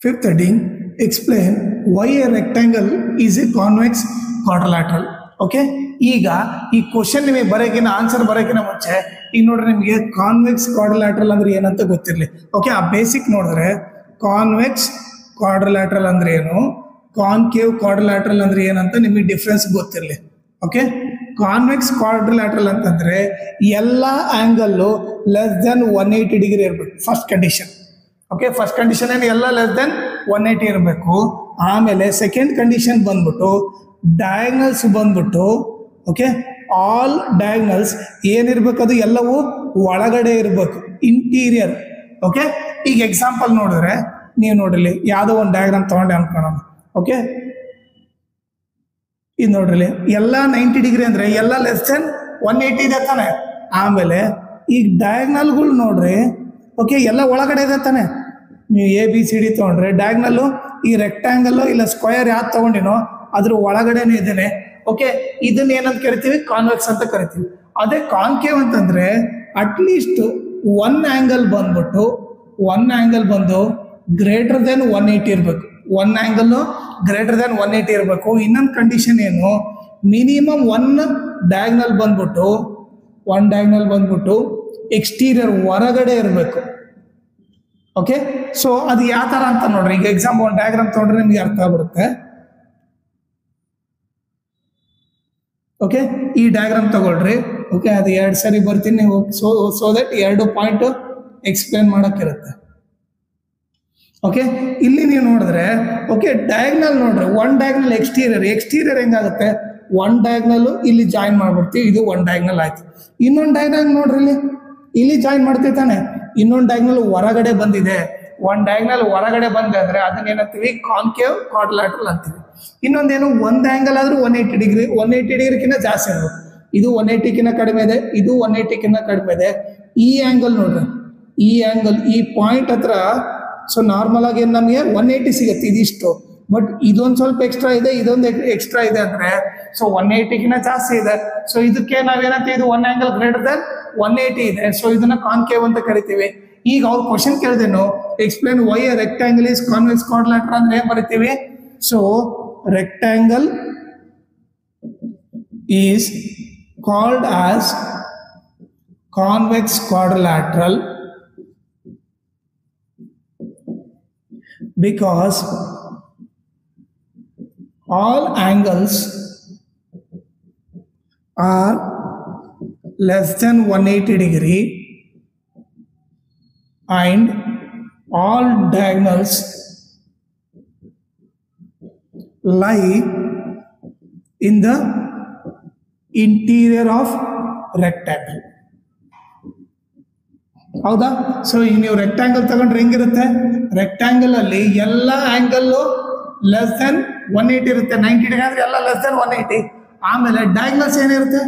Fifth heading, explain why a rectangle is a convex quadrilateral. Okay, ಈಗ ಈ question ನಿಮಗೆ ಬರೋಕಿನ answer ಬರೋಕಿನ ಮುಂಚೆ ಈಗ ನೋಡ್ರಿ ನಿಮಗೆ ಕಾನ್ವೆಕ್ಸ್ ಕ್ವಾಡ್ರಿಲ್ಯಾಟ್ರಲ್ ಅಂದ್ರೆ ಏನಂತ ಗೊತ್ತಿರಲಿ. ಓಕೆ, ಆ ಬೇಸಿಕ್ ನೋಡಿದ್ರೆ ಕಾನ್ವೆಕ್ಸ್ ಕ್ವಾಡ್ರಿಲ್ಯಾಟ್ರಲ್ ಅಂದ್ರೆ ಏನು, ಕಾನ್ಕೇವ್ ಕ್ವಾಡ್ರಿಲ್ಯಾಟ್ರಲ್ ಅಂದ್ರೆ ಏನಂತ ನಿಮಗೆ ಡಿಫ್ರೆನ್ಸ್ ಗೊತ್ತಿರಲಿ. ಓಕೆ, ಕಾನ್ವೆಕ್ಸ್ ಕ್ವಾಡ್ರಿಲ್ಯಾಟ್ರಲ್ ಅಂತಂದ್ರೆ ಎಲ್ಲ ಆಂಗಲ್ಲು ಲೆಸ್ ದೆನ್ 180 ಡಿಗ್ರಿ ಇರಬೇಕು, first condition. Okay, first condition ಏನು, ಎಲ್ಲ ಲೆಸ್ ದೆನ್ 180 ಇರಬೇಕು. ಆಮೇಲೆ ಸೆಕೆಂಡ್ ಕಂಡೀಷನ್ ಬಂದ್ಬಿಟ್ಟು ಡಯಾಗ್ನಲ್ಸ್ ಬಂದ್ಬಿಟ್ಟು ಓಕೆ, ಆಲ್ ಡಯಾಗ್ನಲ್ಸ್ ಏನಿರ್ಬೇಕು ಅದು ಎಲ್ಲವೂ ಒಳಗಡೆ ಇರಬೇಕು, ಇಂಟೀರಿಯರ್. ಓಕೆ, ಈಗ ಎಕ್ಸಾಂಪಲ್ ನೋಡಿದ್ರೆ ನೀವು ನೋಡ್ರಿ, ಯಾವುದೋ ಒಂದು ಡಯಾಗ್ರಾಮ್ ತಗೊಂಡೆ ಅನ್ಕೊಳ್ಳೋಣ. ಓಕೆ, ಇದು ನೋಡ್ರಿ, ಎಲ್ಲ 90 ಡಿಗ್ರಿ ಅಂದ್ರೆ ಎಲ್ಲ ಲೆಸ್ ದೆನ್ 180 ಇದೆ ತಾನೆ. ಆಮೇಲೆ ಈಗ ಡಯಾಗ್ನಲ್ಗಳು ನೋಡ್ರಿ, ಓಕೆ, ಎಲ್ಲ ಒಳಗಡೆ ಇದೆ ತಾನೆ. ನೀವು ABCD ತೊಗೊಂಡ್ರೆ ಡಯಾಗ್ನಲ್ಲು ಈ ರೆಕ್ಟ್ಯಾಂಗಲ್ಲು ಇಲ್ಲ ಸ್ಕ್ವಯರ್ ಯಾವ್ದು ತೊಗೊಂಡಿನೋ ಅದ್ರ ಒಳಗಡೆನೆ ಇದ್ದೇನೆ. ಓಕೆ, ಇದನ್ನ ಏನಂತ ಕರಿತೀವಿ, ಕಾನ್ವೆಕ್ಸ್ ಅಂತ ಕರಿತೀವಿ. ಅದೇ ಕಾನ್ಕೇವ್ ಅಂತಂದ್ರೆ ಅಟ್ಲೀಸ್ಟ್ ಒನ್ ಆಂಗಲ್ ಬಂದು ಗ್ರೇಟರ್ ದೆನ್ 180 ಇರಬೇಕು. ಒನ್ ಆಂಗಲ್ ಗ್ರೇಟರ್ ದೆನ್ 180 ಇರಬೇಕು. ಇನ್ನೊಂದು ಕಂಡೀಷನ್ ಏನು, ಮಿನಿಮಮ್ ಒನ್ ಡಯಾಗ್ನಲ್ ಬಂದ್ಬಿಟ್ಟು ಎಕ್ಸ್ಟೀರಿಯರ್ ಹೊರಗಡೆ ಇರಬೇಕು. ಓಕೆ, ಸೊ ಅದು ಯಾವ ಥರ ಅಂತ ನೋಡ್ರಿ. ಈಗ ಎಕ್ಸಾಂಪಲ್ ಒಂದು ಡಯಾಗ್ರಾಮ್ ತೊಗೊಂಡ್ರೆ ನಿಮ್ಗೆ ಅರ್ಥ ಆಗ್ಬಿಡುತ್ತೆ. ಓಕೆ, ಈ ಡಯಾಗ್ರಾಮ್ ತಗೊಳ್ರಿ. ಓಕೆ, ಅದು 2 ಸರಿ ಬರ್ತೀನಿ ನೀವು, ಸೊ ದಟ್ 2 ಪಾಯಿಂಟ್ ಎಕ್ಸ್ಪ್ಲೇನ್ ಮಾಡೋಕ್ಕಿರುತ್ತೆ. ಓಕೆ, ಇಲ್ಲಿ ನೀವು ನೋಡಿದ್ರೆ ಓಕೆ, ಡಯಾಗ್ನಲ್ ನೋಡ್ರಿ, ಒನ್ ಡಯಾಗ್ನಲ್ ಎಕ್ಸ್ಟೀರಿಯರ್ ಹೆಂಗಾಗುತ್ತೆ, ಒನ್ ಡಯಾಗ್ನಲ್ ಇಲ್ಲಿ ಜಾಯಿನ್ ಮಾಡ್ಬಿಡ್ತೀವಿ, ಇದು ಒನ್ ಡಯಾಗ್ನಲ್ ಆಯ್ತು. ಇನ್ನೊಂದು ಡಯಾಗ್ನಲ್ ನೋಡ್ರಿ, ಇಲ್ಲಿ ಜಾಯಿನ್ ಮಾಡ್ತೀವಿ ತಾನೆ. ಇನ್ನೊಂದು ಡಯಾಗ್ನಲ್ ಹೊರಗಡೆ ಬಂದಿದೆ, ಒನ್ ಡಯಾಗ್ನಲ್ ಹೊರಗಡೆ ಬಂದೆ ಅಂದ್ರೆ ಅದನ್ನ ಏನಂತೀವಿ, ಕಾನ್ಕೇವ್ ಕ್ವಾಡ್ರಿಲ್ಯಾಟ್ರಲ್ ಅಂತೀವಿ. ಇನ್ನೊಂದೇನು, ಒಂದು ಆಂಗಲ್ ಆದ್ರೂ 180 ಡಿಗ್ರಿಕಿಂತ ಜಾಸ್ತಿ ಇರಬೇಕು. ಇದು 180 ಕಡಿಮೆ ಇದೆ, ಇದು 180 ಕಡಿಮೆ ಇದೆ. ಈ ಆಂಗಲ್ ನೋಡ್ರಿ, ಈ ಆಂಗಲ್ ಈ ಪಾಯಿಂಟ್ ಹತ್ರ ಸೊ ನಾರ್ಮಲ್ ಆಗಿ ನಮಗೆ 180 ಸಿಗುತ್ತೆ ಇದಿಷ್ಟು. ಬಟ್ ಇದೊಂದು ಸ್ವಲ್ಪ ಎಕ್ಸ್ಟ್ರಾ ಇದೆ, ಇದೊಂದು ಎಕ್ಸ್ಟ್ರಾ ಇದೆ ಅಂದ್ರೆ ಸೊ 180 ಜಾಸ್ತಿ ಇದೆ. ಸೊ ಇದಕ್ಕೆ ನಾವೇನಂತ, ಇದು ಒನ್ ಆಂಗಲ್ ಗ್ರೇಟರ್ ದೆನ್ 180 ಇದೆ, ಸೊ ಇದನ್ನ ಕಾನ್ಕೇವ್ ಅಂತ ಕರಿತೀವಿ. ಈಗ ಅವ್ರು ಕ್ವಶನ್ ಕೇಳಿದೇನು, explain why a rectangle is convex quadrilateral ಅಂದ್ರೆ ಏನ್ ಬರಿತೀವಿ. So rectangle is called as convex quadrilateral because all angles are less than 180 degree and all diagonals lie in the interior of rectangle. ಹೌದಾ? So ಈಗ ನೀವು rectangle ತಗೊಂಡ್ರೆ ಹೆಂಗಿರುತ್ತೆ, rectangle ಅಲ್ಲಿ ಎಲ್ಲ ಆಂಗಲ್ ಲೆಸ್ ದೆನ್ 180 ಇರುತ್ತೆ. 90 ಡಿಗ್ರಿ ಅಂದ್ರೆ ಎಲ್ಲ ಲೆಸ್ ದೆನ್ 180. ಆಮೇಲೆ ಡಯಾಗ್ನಲ್ಸ್ ಏನಿರುತ್ತೆ,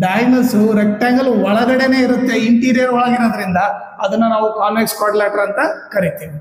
ಡಯಾಗ್ನಲ್ಸ್ ರೆಕ್ಟ್ಯಾಂಗಲ್ ಒಳಗಡೆನೆ ಇರುತ್ತೆ, ಇಂಟೀರಿಯರ್ ಒಳಗಿರೋದ್ರಿಂದ ಅದನ್ನ ನಾವು ಕಾನ್ವೆಕ್ಸ್ ಕ್ವಾಡ್ರಿಲ್ಯಾಟರಲ್ ಅಂತ ಕರಿತೀವಿ.